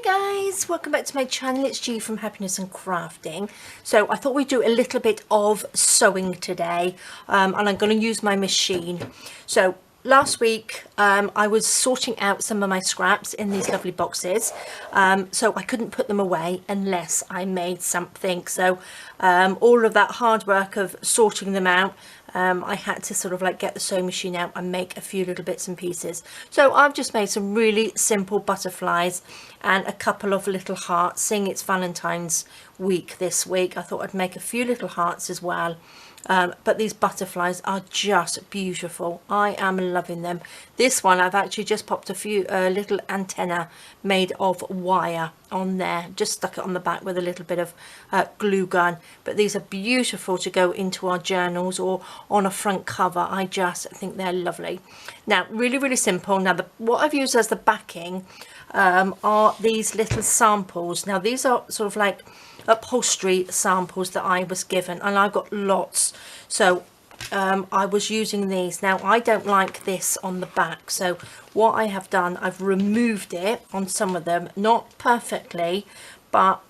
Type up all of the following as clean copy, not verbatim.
Hi guys, welcome back to my channel. It's G from Happiness and Crafting. So I thought we'd do a little bit of sewing today, and I'm going to use my machine. So last week I was sorting out some of my scraps in these lovely boxes, so I couldn't put them away unless I made something. So all of that hard work of sorting them out, I had to sort of like get the sewing machine out and make a few little bits and pieces. So I've just made some really simple butterflies and a couple of little hearts. Seeing it's Valentine's week this week, I thought I'd make a few little hearts as well. But these butterflies are just beautiful. I am loving them. This one I've actually just popped a few little antenna made of wire on there, just stuck it on the back with a little bit of glue gun. But these are beautiful to go into our journals or on a front cover. I just think they're lovely. Now really simple. Now what I've used as the backing are these little samples. Now these are sort of like upholstery samples that I was given, and I've got lots, so I was using these. Now I don't like this on the back, so what I have done, I've removed it on some of them, not perfectly, but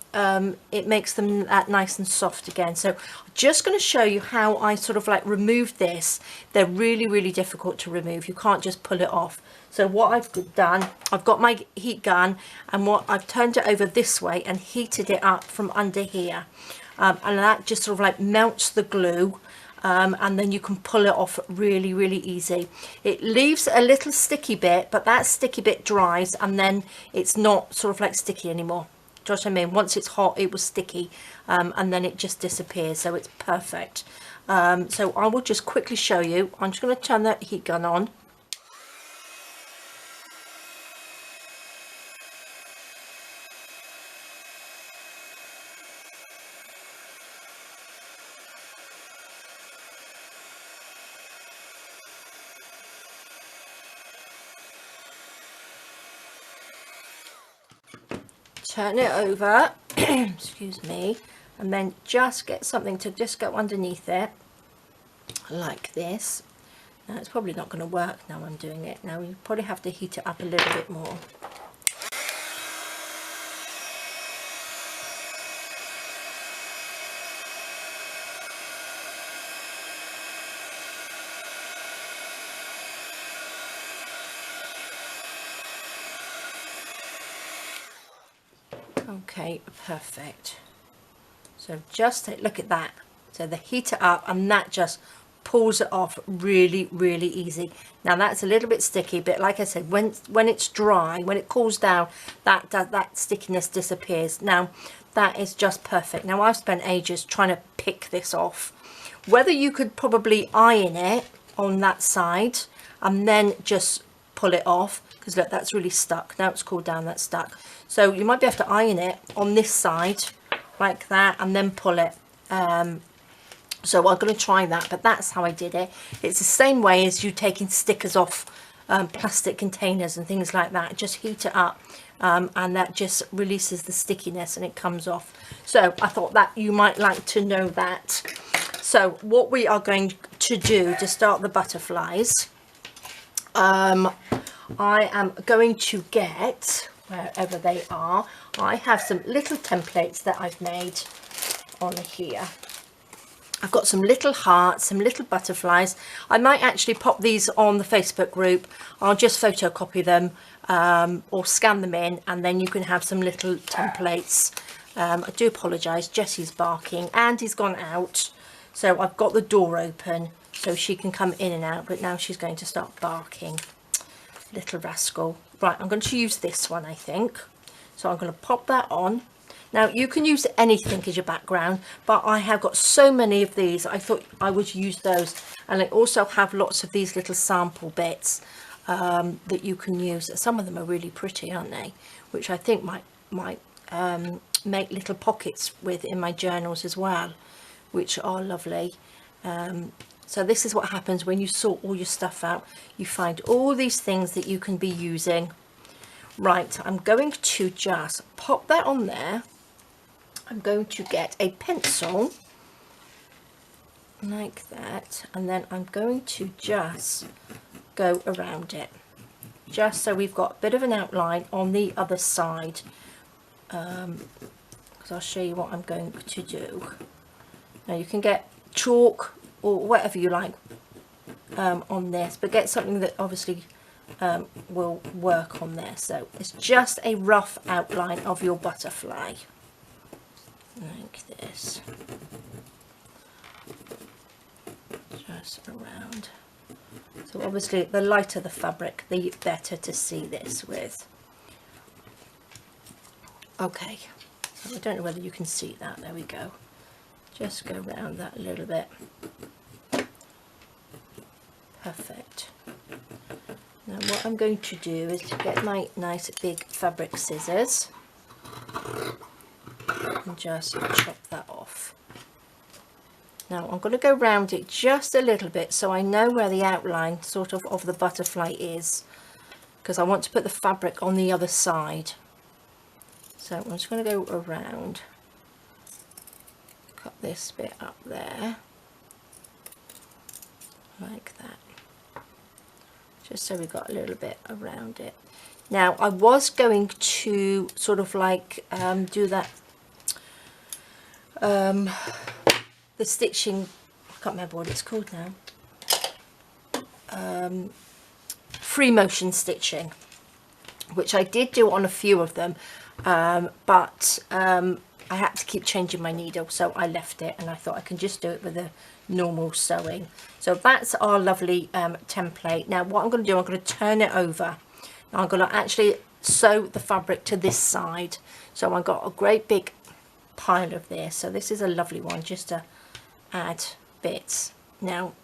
it makes them nice and soft again. So I'm just going to show you how I sort of like removed this. They're really difficult to remove. You can't just pull it off. So what I've done, I've got my heat gun, and what I've turned it over this way and heated it up from under here, and that just sort of like melts the glue, and then you can pull it off really easy. It leaves a little sticky bit, but that sticky bit dries and then it's not sort of like sticky anymore. Do you know what I mean? Once it's hot it was sticky, and then it just disappears, so it's perfect. So I will just quickly show you. I'm just going to turn that heat gun on. Turn it over, excuse me, and then just get something to just go underneath it like this. Now it's probably not going to work now I'm doing it. Now you probably have to heat it up a little bit more. Okay, perfect. So just look at that. So they heat it up and that just pulls it off really easy. Now that's a little bit sticky, but like I said, when it's dry, when it cools down, that stickiness disappears. Now that is just perfect. Now I've spent ages trying to pick this off. Whether you could probably iron it on that side and then just pull it off, because look, that's really stuck. Now it's cooled down, that's stuck. So you might be able to iron it on this side like that and then pull it. So I'm going to try that, but that's how I did it. It's the same way as you taking stickers off plastic containers and things like that. Just heat it up, and that just releases the stickiness and it comes off. So I thought that you might like to know that. So what we are going to do to start the butterflies, I am going to get, wherever they are, I have some little templates that I've made on here. I've got some little hearts, some little butterflies. I might actually pop these on the Facebook group. I'll just photocopy them, or scan them in, and then you can have some little templates. I do apologise, Jessie's barking and he's gone out, so I've got the door open so she can come in and out, but now she's going to start barking. Little rascal. Right, I'm going to use this one, I think. So I'm going to pop that on. Now you can use anything as your background, but I have got so many of these, I thought I would use those. And I also have lots of these little sample bits that you can use. Some of them are really pretty, aren't they? Which I think might make little pockets with in my journals as well, which are lovely. So this is what happens when you sort all your stuff out. You find all these things that you can be using. Right, I'm going to just pop that on there. I'm going to get a pencil like that, and then I'm going to just go around it, just so we've got a bit of an outline on the other side. because I'll show you what I'm going to do. Now you can get chalk or whatever you like on this, but get something that obviously will work on there. So it's just a rough outline of your butterfly, like this, just around. So obviously the lighter the fabric, the better to see this with. Okay, I don't know whether you can see that. There we go. Just go around that a little bit. Perfect. Now what I'm going to do is to get my nice big fabric scissors and just chop that off. Now I'm going to go round it just a little bit so I know where the outline sort of the butterfly is, because I want to put the fabric on the other side. So I'm just going to go around, cut this bit up there, like that, just so we've got a little bit around it. Now I was going to sort of like do that, the stitching, I can't remember what it's called now, free motion stitching, which I did do on a few of them, but I had to keep changing my needle, so I left it, and I thought I can just do it with a normal sewing. So that's our lovely template. Now what I'm going to do, I'm going to turn it over. Now I'm going to actually sew the fabric to this side. So I've got a great big pile of this. So this is a lovely one just to add bits. Now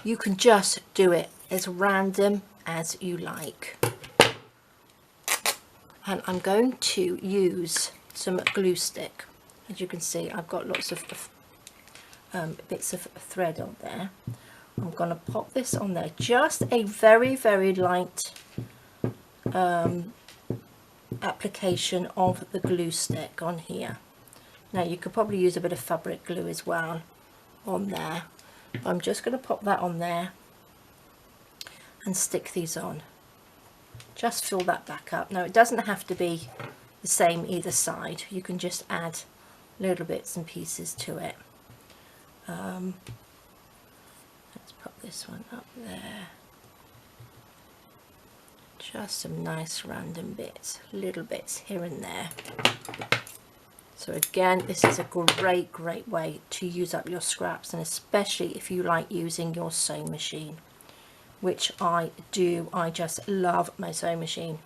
you can just do it as random as you like. And I'm going to use some glue stick. As you can see, I've got lots of bits of thread on there. I'm going to pop this on there, just a very, very light application of the glue stick on here. Now you could probably use a bit of fabric glue as well on there. I'm just going to pop that on there and stick these on. Just fill that back up. Now it doesn't have to be the same either side. You can just add little bits and pieces to it. Let's put this one up there. Just some nice random bits, little bits here and there. So again, this is a great way to use up your scraps, and especially if you like using your sewing machine, which I do. I just love my sewing machine.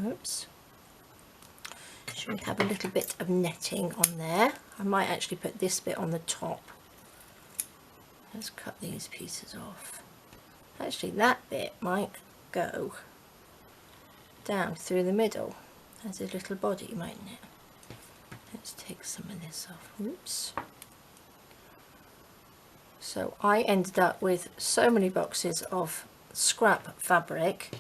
Oops. Should we have a little bit of netting on there? I might actually put this bit on the top. Let's cut these pieces off. Actually, that bit might go down through the middle as a little body, mightn't it? Let's take some of this off. Oops. So I ended up with so many boxes of scrap fabric.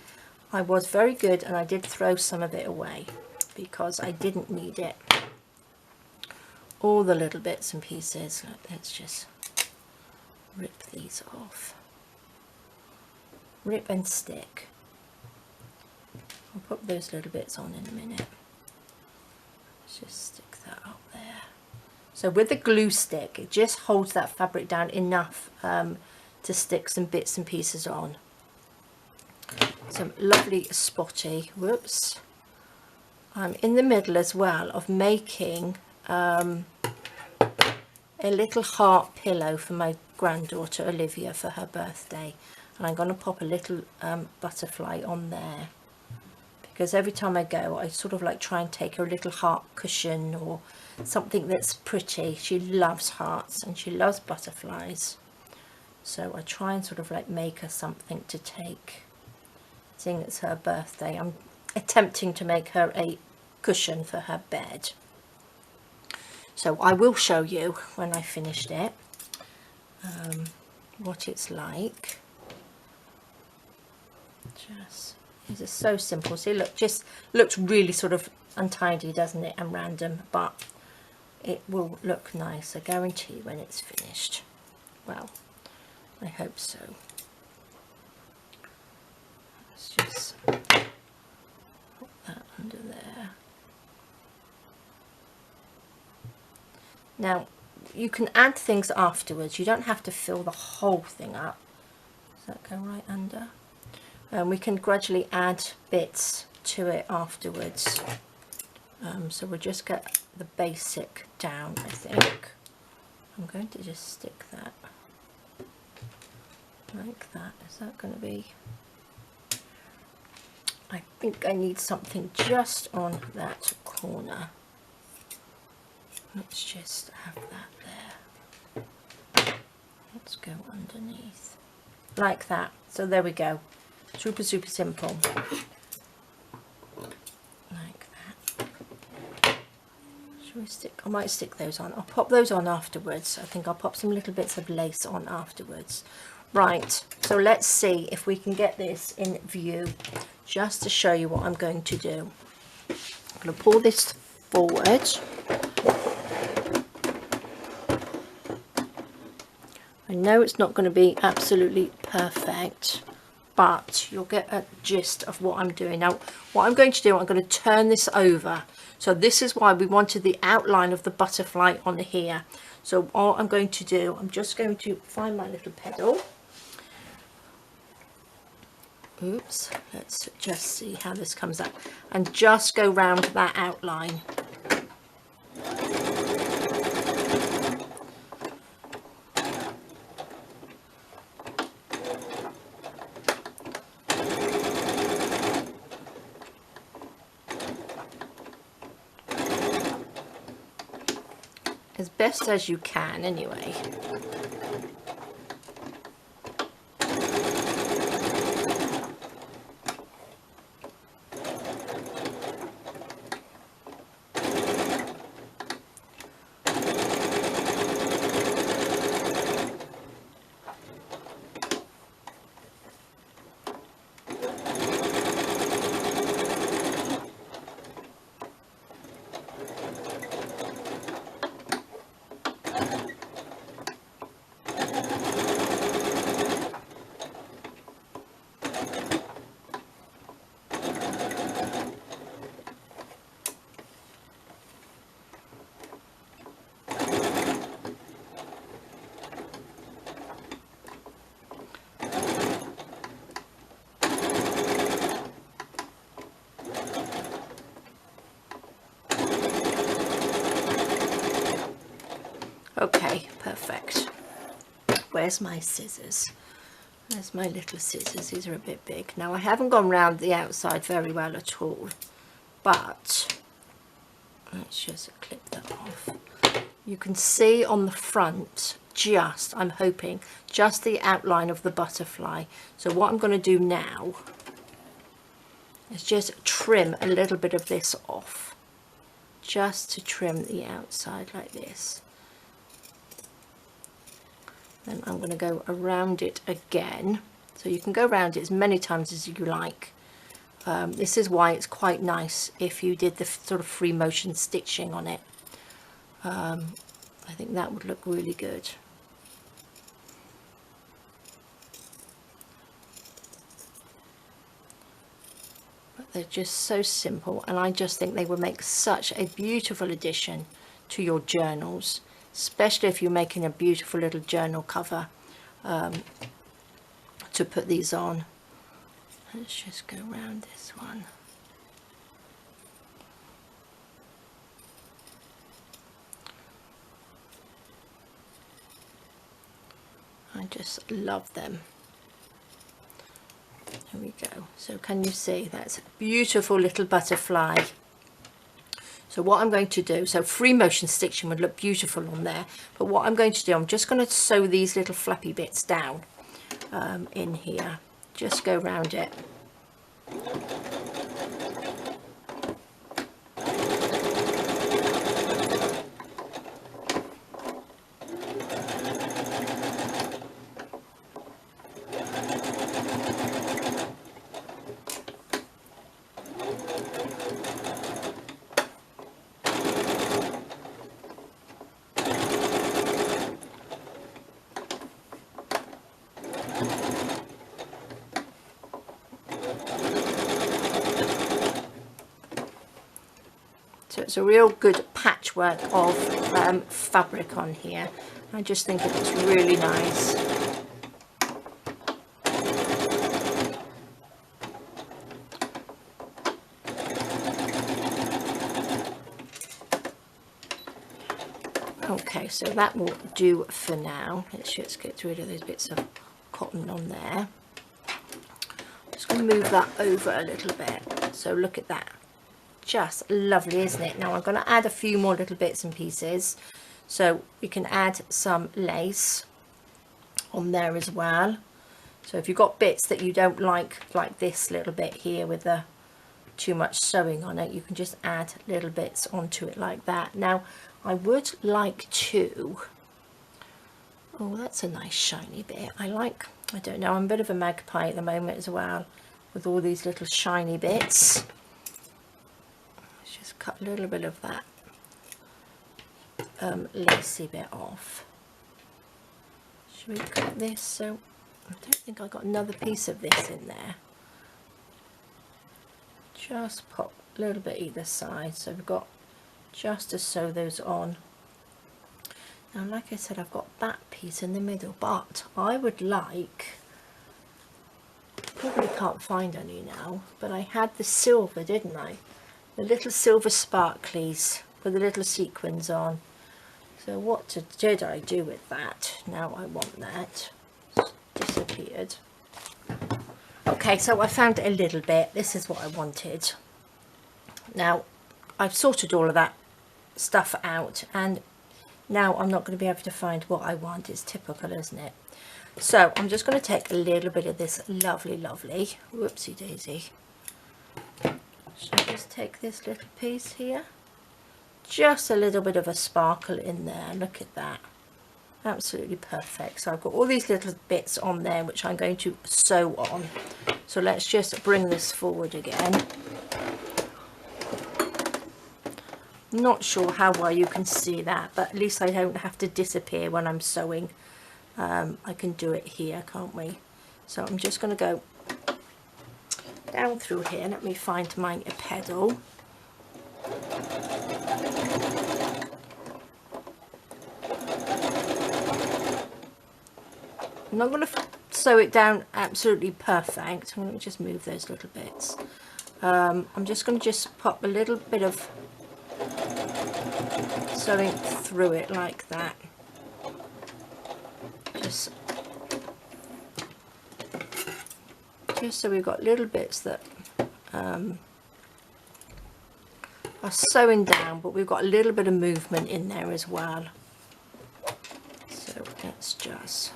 I was very good, and I did throw some of it away because I didn't need it. All the little bits and pieces. Let's just rip these off. Rip and stick. I'll put those little bits on in a minute. Let's just stick that up there. So with the glue stick, it just holds that fabric down enough to stick some bits and pieces on. Some lovely spotty. Whoops. I'm in the middle as well of making a little heart pillow for my granddaughter Olivia for her birthday, and I'm going to pop a little butterfly on there, because every time I go I sort of like try and take her a little heart cushion or something that's pretty. She loves hearts and she loves butterflies, so I try and sort of like make her something to take, seeing it's her birthday. I'm attempting to make her a cushion for her bed. So I will show you when I finished it what it's like. Just, these are so simple. See, look, just looks really sort of untidy, doesn't it, and random, but it will look nice, I guarantee, when it's finished. Well, I hope so. Let's just put that under there. Now you can add things afterwards, you don't have to fill the whole thing up. Does that go right under? And we can gradually add bits to it afterwards. So we'll just get the basic down, I think. I'm going to just stick that like that. Is that going to be... I think I need something just on that corner. Let's just have that there. Let's go underneath. Like that. So there we go. Super simple. Like that. Should we stick? I might stick those on. I'll pop those on afterwards. I think I'll pop some little bits of lace on afterwards. Right, so let's see if we can get this in view, just to show you what I'm going to do. I'm going to pull this forward. I know it's not going to be absolutely perfect, but you'll get a gist of what I'm doing. Now, what I'm going to do, I'm going to turn this over. So this is why we wanted the outline of the butterfly on here. So what I'm going to do, I'm just going to find my little pedal. Oops, let's just see how this comes up. And just go round that outline. As best as you can, anyway. Okay, perfect. Where's my scissors? There's my little scissors. These are a bit big. Now, I haven't gone round the outside very well at all, but let's just clip that off. You can see on the front, just, I'm hoping, just the outline of the butterfly. So what I'm going to do now is just trim a little bit of this off, just to trim the outside like this. Then I'm going to go around it again. So you can go around it as many times as you like. This is why it's quite nice if you did the sort of free motion stitching on it. I think that would look really good. But they're just so simple, and I just think they would make such a beautiful addition to your journals, especially if you're making a beautiful little journal cover to put these on. Let's just go around this one. I just love them. There we go. So can you see that's a beautiful little butterfly? So what I'm going to do, so free motion stitching would look beautiful on there, but what I'm going to do, I'm just going to sew these little flappy bits down in here. Just go around it. it's a real good patchwork of fabric on here. I just think it looks really nice. Okay, so that will do for now. Let's just get rid of those bits of cotton on there. Just going to move that over a little bit. So look at that. Just lovely, isn't it? Now I'm going to add a few more little bits and pieces. So we can add some lace on there as well. So if you've got bits that you don't like this little bit here with the too much sewing on it, you can just add little bits onto it like that. Now I would like to, oh, that's a nice shiny bit. I don't know, I'm a bit of a magpie at the moment as well with all these little shiny bits. Let's just cut a little bit of that lacy bit off. Should we cut this? So I don't think I got another piece of this in there. Just pop a little bit either side, so we've got just to sew those on. Now like I said, I've got that piece in the middle, but I would like, probably can't find any now, but I had the silver, didn't I? The little silver sparklies with the little sequins on. So what did I do with that? Now I want that. It's disappeared. Okay, so I found a little bit. This is what I wanted. Now I've sorted all of that stuff out, and now I'm not going to be able to find what I want. It's typical, isn't it? So I'm just going to take a little bit of this lovely whoopsie daisy. Should I just take this little piece here? Just a little bit of a sparkle in there. Look at that. Absolutely perfect. So I've got all these little bits on there which I'm going to sew on. So let's just bring this forward again. Not sure how well you can see that, but at least I don't have to disappear when I'm sewing. I can do it here, can't we? So I'm just going to go down through here. Let me find my pedal. I'm not going to sew it down absolutely perfect. I'm going to just move those little bits. I'm just going to just pop a little bit of sewing through it like that. Just so we've got little bits that are sewing down, but we've got a little bit of movement in there as well. So let's just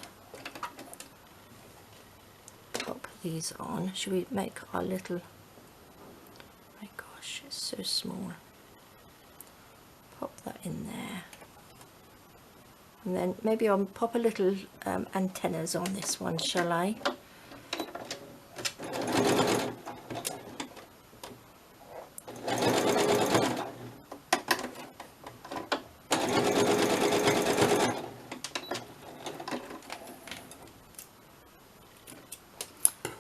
pop these on. Should we make our little, my gosh, it's so small. Pop that in there, and then maybe I'll pop a little antennas on this one, shall I?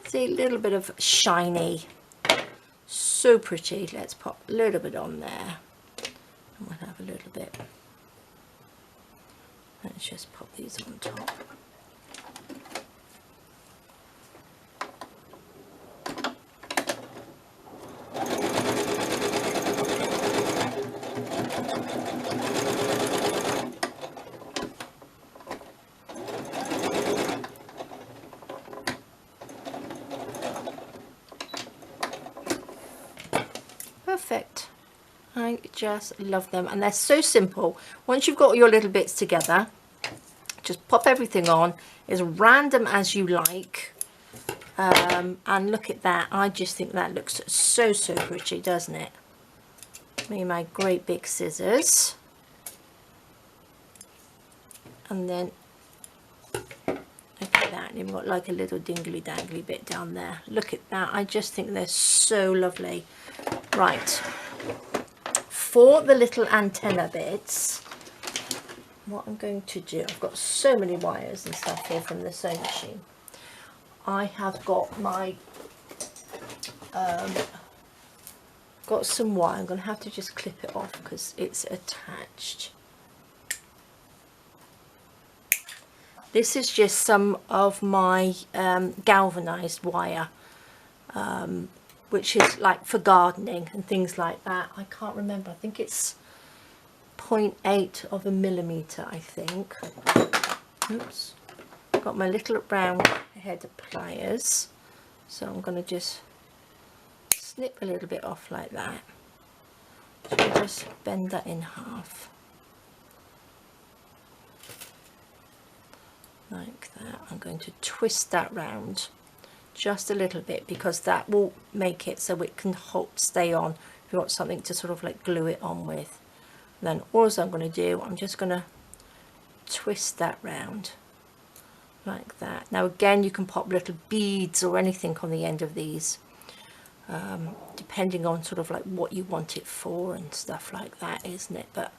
See, a little bit of shiny, so pretty. Let's pop a little bit on there. We'll have a little bit. Let's just pop these on top. Perfect. I just love them, and they're so simple. Once you've got your little bits together, just pop everything on as random as you like, and look at that. I just think that looks so pretty, doesn't it? Me and my great big scissors, and then look at that. You've got like a little dingly dangly bit down there. Look at that. I just think they're so lovely. Right, for the little antenna bits, what I'm going to do, I've got so many wires and stuff here from the sewing machine. I have got my got some wire. I'm going to have to just clip it off because it's attached. This is just some of my galvanized wire, which is like for gardening and things like that. I can't remember. I think it's 0.8 of a millimeter, I think. Oops. Got my little round head of pliers. So I'm going to just snip a little bit off like that. So I'll just bend that in half. Like that. I'm going to twist that round just a little bit because that will make it so it can stay on if you want something to sort of like glue it on with. And then all I'm going to do, I'm just going to twist that round like that. Now again, you can pop little beads or anything on the end of these, depending on sort of like what you want it for and stuff like that, isn't it? But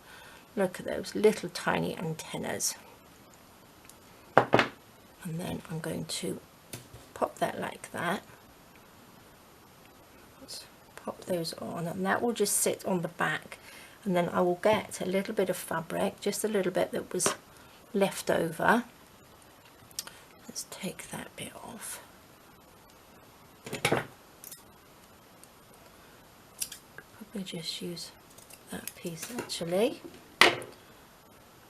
look at those little tiny antennas. And then I'm going to pop that like that. Let's pop those on, and that will just sit on the back. And then I will get a little bit of fabric, just a little bit that was left over. Let's take that bit off. Probably just use that piece actually.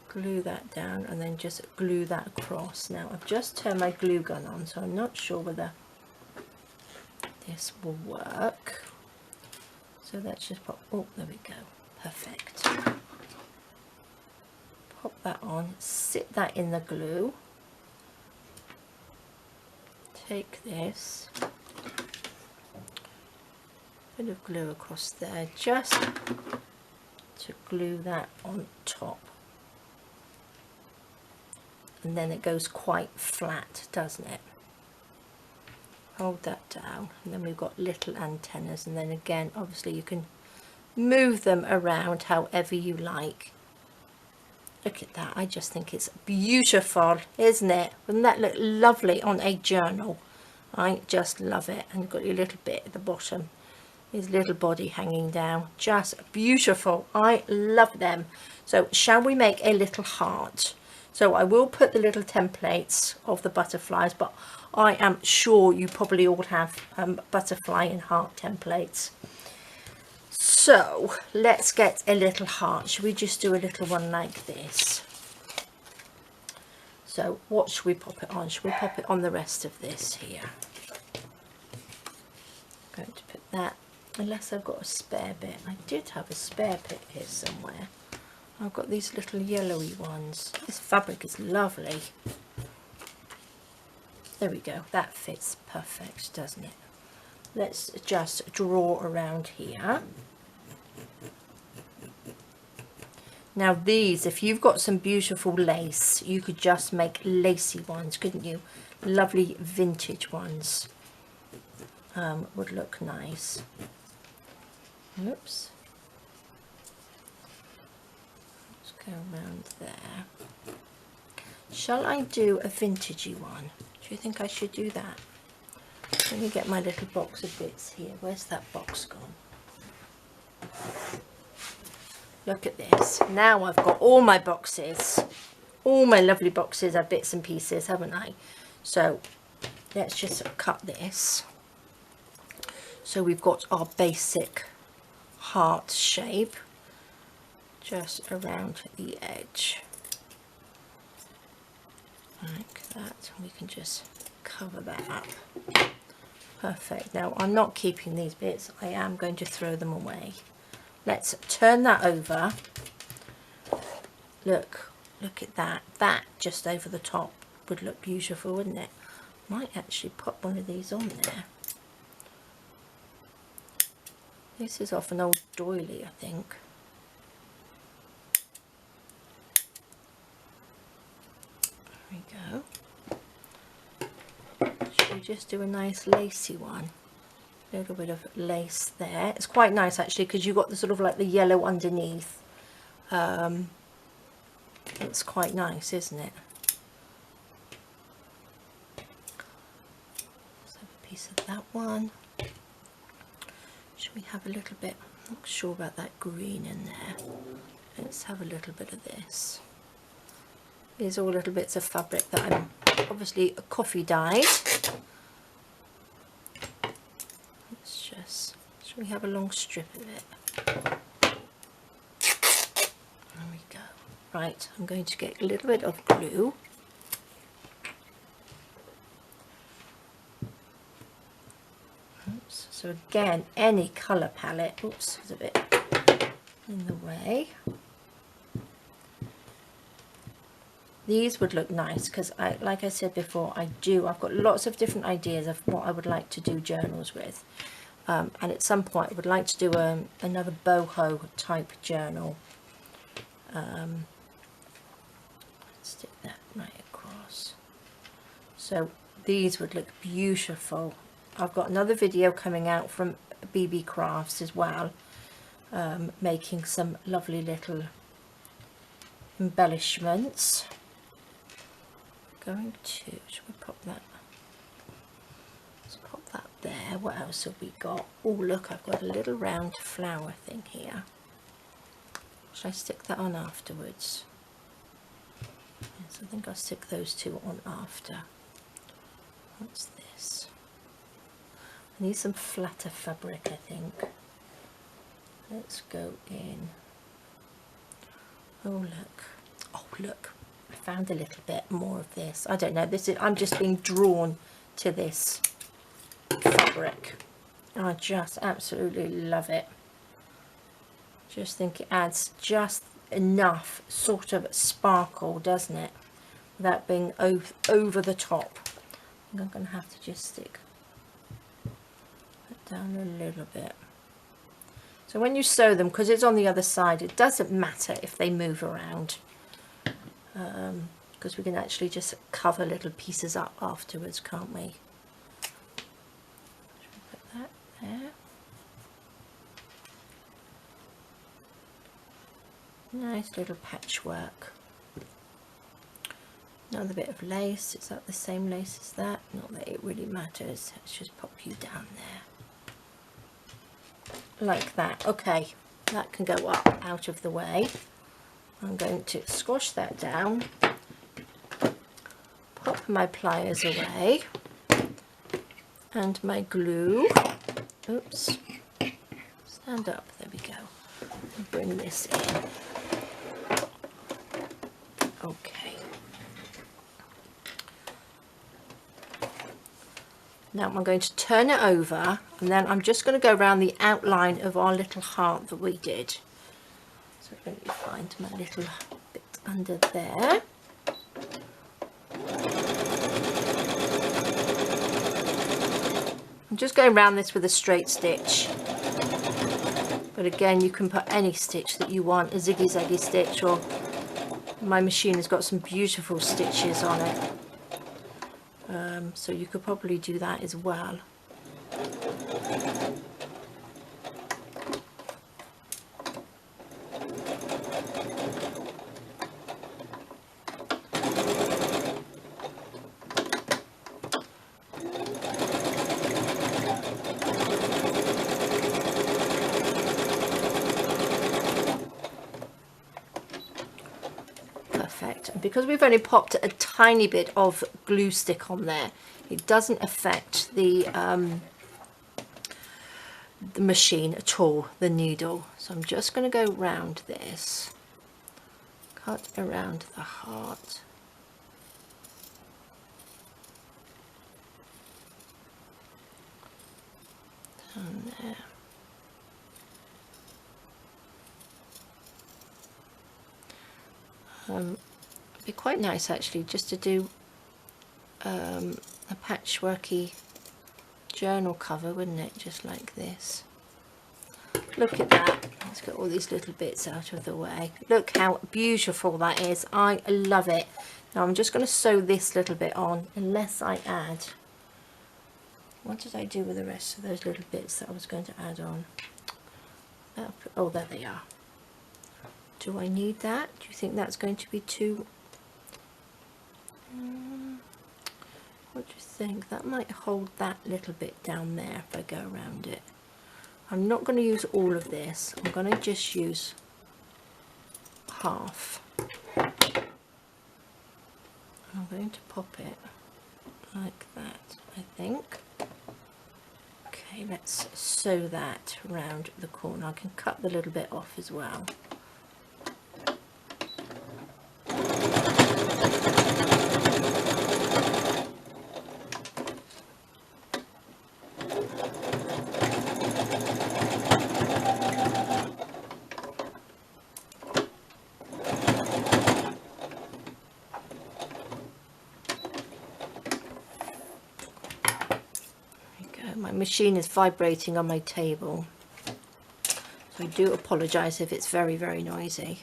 Glue that down and then just glue that across. Now I've just turned my glue gun on, so I'm not sure whether this will work. So let's just pop, oh, there we go, perfect. Pop that on, sit that in the glue. Take this, bit of glue across there just to glue that on top. And then it goes quite flat, doesn't it? Hold that down, and then we've got little antennas, and then again obviously you can move them around however you like. Look at that, I just think it's beautiful, isn't it? Wouldn't that look lovely on a journal? I just love it. And you've got your little bit at the bottom, his little body hanging down, just beautiful. I love them. So shall we make a little heart? So I will put the little templates of the butterflies, but I am sure you probably all have butterfly and heart templates. So let's get a little heart. Should we just do a little one like this? So what should we pop it on? Should we pop it on the rest of this here? I'm going to put that, unless I've got a spare bit. I did have a spare bit here somewhere. I've got these little yellowy ones. This fabric is lovely. There we go. That fits perfect, doesn't it? Let's just draw around here. Now these, if you've got some beautiful lace, you could just make lacy ones, couldn't you? Lovely vintage ones would look nice. Oops. Go around there. Shall I do a vintagey one? Do you think I should do that? Let me get my little box of bits here. Where's that box gone? Look at this. Now I've got all my boxes. All my lovely boxes of bits and pieces, haven't I? So let's just cut this. So we've got our basic heart shape. Just around the edge like that, and we can just cover that up. Perfect. Now I'm not keeping these bits, I am going to throw them away. Let's turn that over. Look at that. That just over the top would look beautiful, wouldn't it? Might actually put one of these on there. This is off an old doily, I think. There we go. Should we just do a nice lacy one? A little bit of lace there. It's quite nice actually because you've got the sort of like the yellow underneath. It's quite nice, isn't it? Let's have a piece of that one. Should we have a little bit Not sure about that green in there. Let's have a little bit of this. These are all little bits of fabric that I'm obviously coffee dyed. Let's just, shall we have a long strip of it? There we go. Right, I'm going to get a little bit of glue. Oops. So again, any colour palette, oops, there's a bit in the way. These would look nice because, like I said before, I've got lots of different ideas of what I would like to do journals with. And at some point I would like to do another boho type journal. Stick that right across. So these would look beautiful. I've got another video coming out from BB Crafts as well, making some lovely little embellishments. Going to, should we pop that? Let's pop that there. What else have we got? Oh look, I've got a little round flower thing here. Should I stick that on afterwards? Yes, I think I'll stick those two on after. What's this? I need some flatter fabric, I think. Let's go in. Oh look. Oh look. I found a little bit more of this. I don't know. I'm just being drawn to this fabric. I just absolutely love it. Just think it adds just enough sort of sparkle, doesn't it? Without being over the top. I think I'm going to have to just stick that down a little bit. So when you sew them, because it's on the other side, it doesn't matter if they move around. Because we can actually just cover little pieces up afterwards, can't we? Should we put that there? Nice little patchwork. Another bit of lace. Is that the same lace as that? Not that it really matters. Let's just pop you down there. Like that. Okay, that can go up out of the way. I'm going to squash that down, pop my pliers away, and my glue. Oops, stand up, there we go. And bring this in. Okay. Now I'm going to turn it over, and then I'm just going to go around the outline of our little heart that we did. So let me find my little bit under there. I'm just going around this with a straight stitch. But again, you can put any stitch that you want, a ziggy-zaggy stitch, or my machine has got some beautiful stitches on it. So you could probably do that as well. Because we've only popped a tiny bit of glue stick on there, it doesn't affect the machine at all, the needle. So I'm just going to go round this, cut around the heart. Down there. It'd be quite nice actually just to do a patchworky journal cover, wouldn't it? Just like this. Look at that. Let's get all these little bits out of the way. Look how beautiful that is. I love it. Now I'm just going to sew this little bit on, unless I add. What did I do with the rest of those little bits that I was going to add on? Oh, there they are. Do I need that? Do you think that's going to be too... what do you think? That might hold that little bit down there if I go around it. I'm not going to use all of this. I'm going to just use half. I'm going to pop it like that, I think. Okay, let's sew that around the corner. I can cut the little bit off as well. My machine is vibrating on my table, so I do apologise if it's very, very noisy.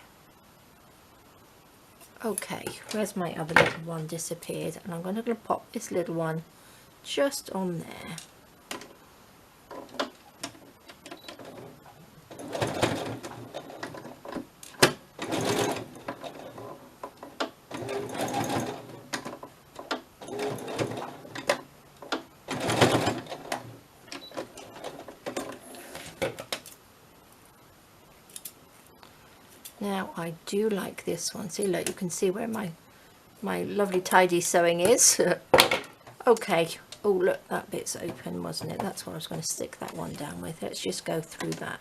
Okay, where's my other little one disappeared? And I'm going to pop this little one just on there. Now I do like this one. See, look, you can see where my lovely tidy sewing is. Okay. Oh, look, that bit's open, wasn't it? That's what I was going to stick that one down with. Let's just go through that.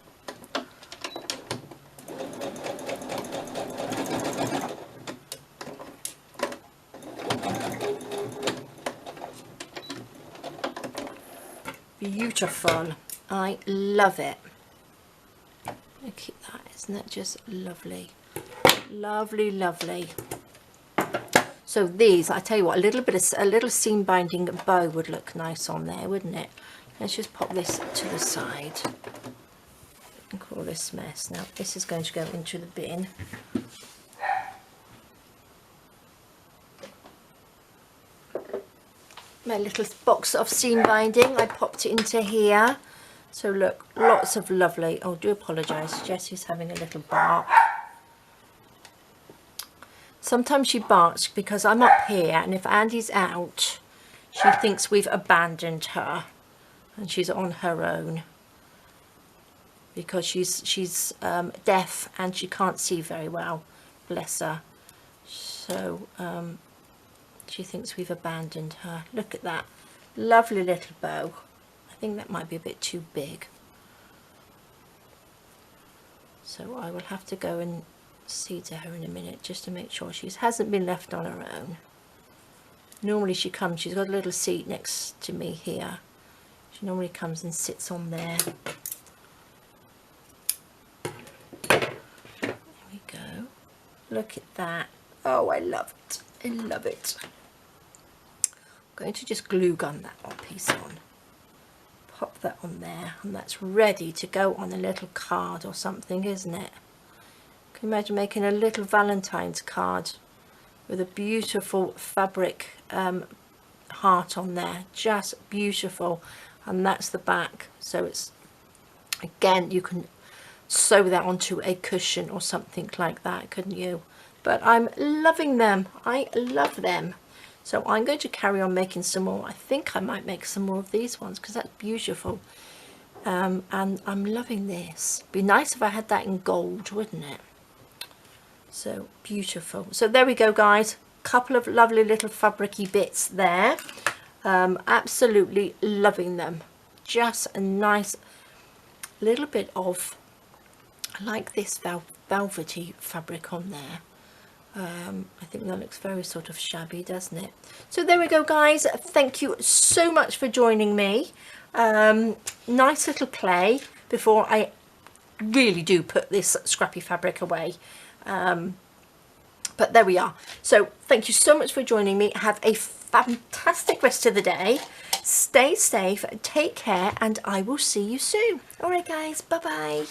Beautiful. I love it. Look at that, isn't that just lovely? Lovely, lovely. So these, I tell you what, a little seam binding bow would look nice on there, wouldn't it? Let's just pop this to the side and call this mess. Now this is going to go into the bin. My little box of seam binding, I popped it into here. So look, lots of lovely, oh, do apologise, Jessie's having a little bark. Sometimes she barks because I'm up here, and if Andy's out, she thinks we've abandoned her and she's on her own because she's deaf and she can't see very well, bless her. So she thinks we've abandoned her. Look at that lovely little bow. I think that might be a bit too big, so I will have to go and see to her in a minute just to make sure she hasn't been left on her own. Normally she comes, she's got a little seat next to me here. She normally comes and sits on there. There we go. Look at that. Oh, I love it. I love it. I'm going to just glue gun that one piece on. Pop that on there, and that's ready to go on a little card or something, isn't it? Can you imagine making a little Valentine's card with a beautiful fabric heart on there? Just beautiful. And that's the back, so it's, again, you can sew that onto a cushion or something like that, couldn't you? But I'm loving them. I love them. So I'm going to carry on making some more. I think I might make some more of these ones because that's beautiful. And I'm loving this. Be nice if I had that in gold, wouldn't it? So beautiful. So there we go, guys. Couple of lovely little fabricy bits there. Absolutely loving them. Just a nice little bit of, I like this velvety fabric on there. I think that looks very sort of shabby, doesn't it? So there we go, guys. Thank you so much for joining me. Nice little play before I really do put this scrappy fabric away. But there we are. So thank you so much for joining me. Have a fantastic rest of the day. Stay safe, take care, and I will see you soon. All right, guys. Bye-bye.